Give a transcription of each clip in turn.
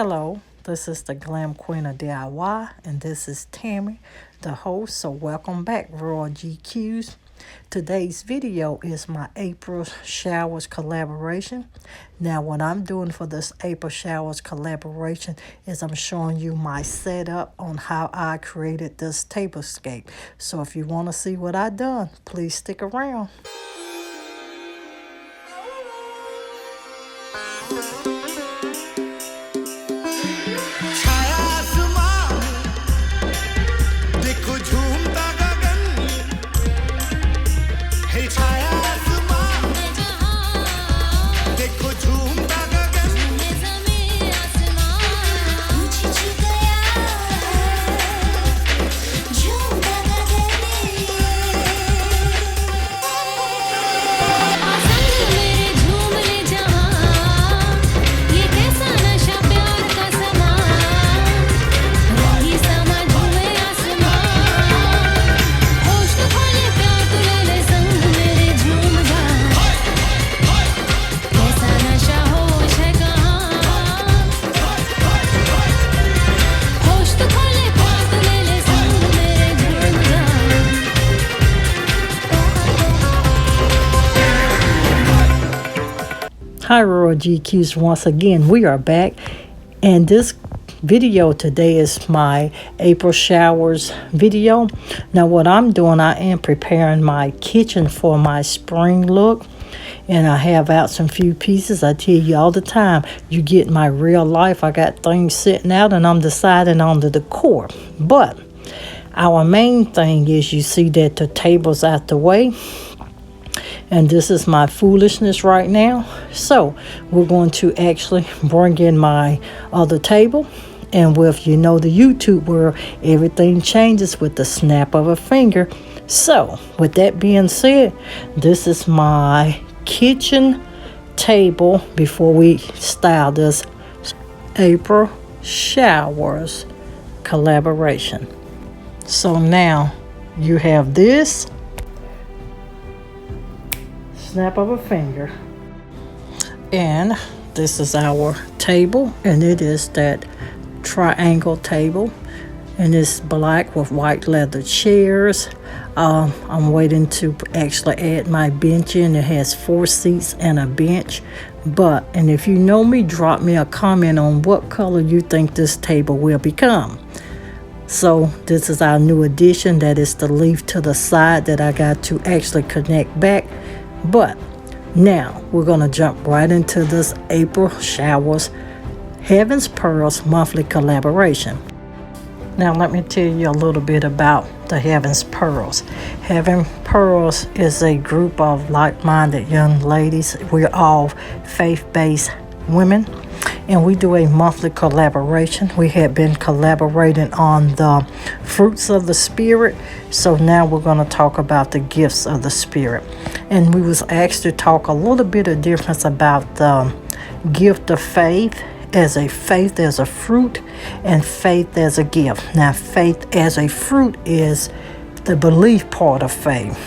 Hello, this is the Glam Queen of DIY, and this is Tammy, the host. So, welcome back, Royal GQs. Today's video is my April Showers collaboration. Now, what I'm doing for this April Showers collaboration is I'm showing you my setup on how I created this tablescape. So, if you want to see what I done, please stick around. Hi Royal GQs, once again we are back, and this video today is my April Showers video. Now what I'm doing, I am preparing my kitchen for my spring look, and I have out some few pieces. I tell you all the time, you get my real life, I got things sitting out and I'm deciding on the decor. But our main thing is, you see that the table's out the way. And this is my foolishness right now. So we're going to actually bring in my other table. And with, the YouTube where everything changes with the snap of a finger. So with that being said, this is my kitchen table before we style this April Showers collaboration. So now you have this. Snap of a finger, and this is our table, and it is that triangle table, and it's black with white leather chairs. I'm waiting to actually add my bench in. It has 4 seats and a bench. And if you know me, drop me a comment on what color you think this table will become. So this is our new addition. That is the leaf to the side that I got to actually connect back. But now we're going to jump right into this April Showers Heaven's Pearls monthly collaboration. Now let me tell you a little bit about the Heaven's Pearls. Heaven Pearls is a group of like-minded young ladies. We're all faith-based women, and we do a monthly collaboration. We had been collaborating on the fruits of the Spirit, so now we're going to talk about the gifts of the Spirit. And we was asked to talk a little bit of difference about the gift of faith as a fruit, and faith as a gift. Now faith as a fruit is the belief part of faith,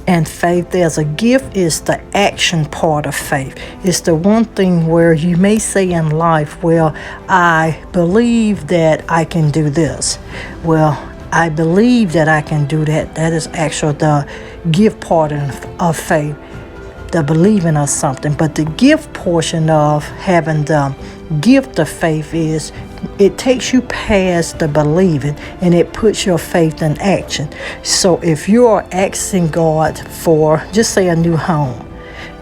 and faith as a gift is the action part of faith. It's the one thing where you may say in life, well, I believe that I can do this. Well, I believe that I can do that. That is actually the gift part of faith, the believing of something. But the gift portion of having the gift of faith is, it takes you past the believing and it puts your faith in action. So if you are asking God for, just say, a new home,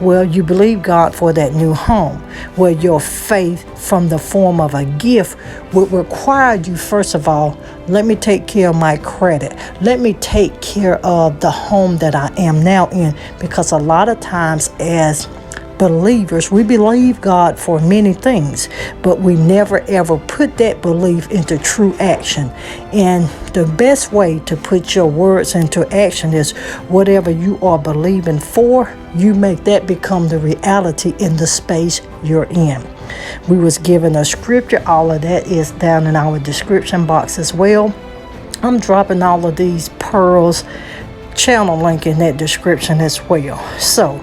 well, you believe God for that new home. Well, your faith from the form of a gift would require you, first of all, let me take care of my credit. Let me take care of the home that I am now in. Because a lot of times as believers, we believe God for many things, but we never ever put that belief into true action. And the best way to put your words into action is whatever you are believing for, you make that become the reality in the space you're in. We was given a scripture. All of that is down in our description box as well. I'm dropping all of these pearls channel link in that description as well. So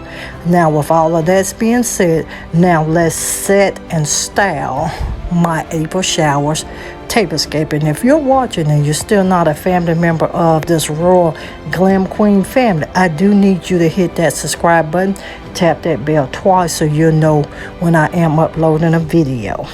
now with all of that being said, now let's set and style my April Showers Tablescape. And if you're watching and you're still not a family member of this Royal Glam Queen family, I do need you to hit that subscribe button, tap that bell twice so you'll know when I am uploading a video.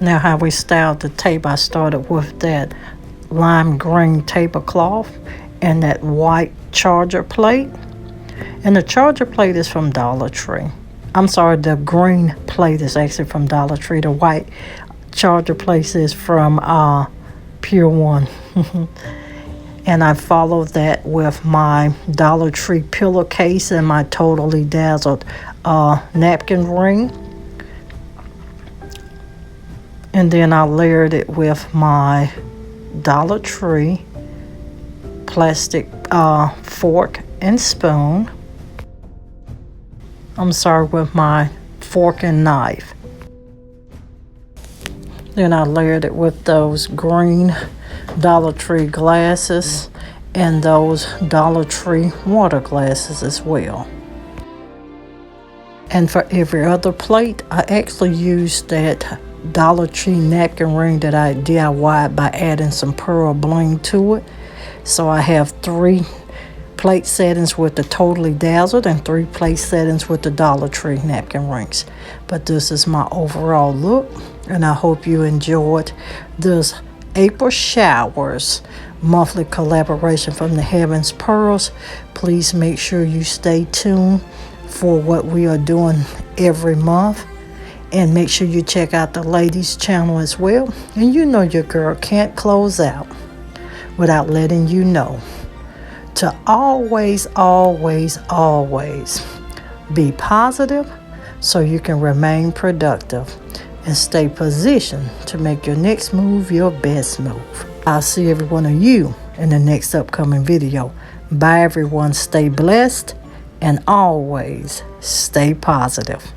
Now how we styled the table, I started with that lime green tablecloth and that white charger plate. And the charger plate is from Dollar Tree. I'm sorry, the green plate is actually from Dollar Tree. The white charger plate is from Pure One. And I followed that with my Dollar Tree pillowcase and my Totally Dazzled napkin ring. And then I layered it with my Dollar Tree plastic fork and spoon. I'm sorry, with my fork and knife. Then I layered it with those green Dollar Tree glasses and those Dollar Tree water glasses as well. And for every other plate, I actually used that Dollar Tree napkin ring that I DIY'd by adding some pearl bling to it. So I have 3 plate settings with the Totally Dazzled and 3 plate settings with the Dollar Tree napkin rings. But this is my overall look, and I hope you enjoyed this April Showers monthly collaboration from the Heavens Pearls. Please make sure you stay tuned for what we are doing every month. And make sure you check out the ladies' channel as well. And you know your girl can't close out without letting you know to always, always, always be positive so you can remain productive and stay positioned to make your next move your best move. I'll see every one of you in the next upcoming video. Bye everyone, stay blessed and always stay positive.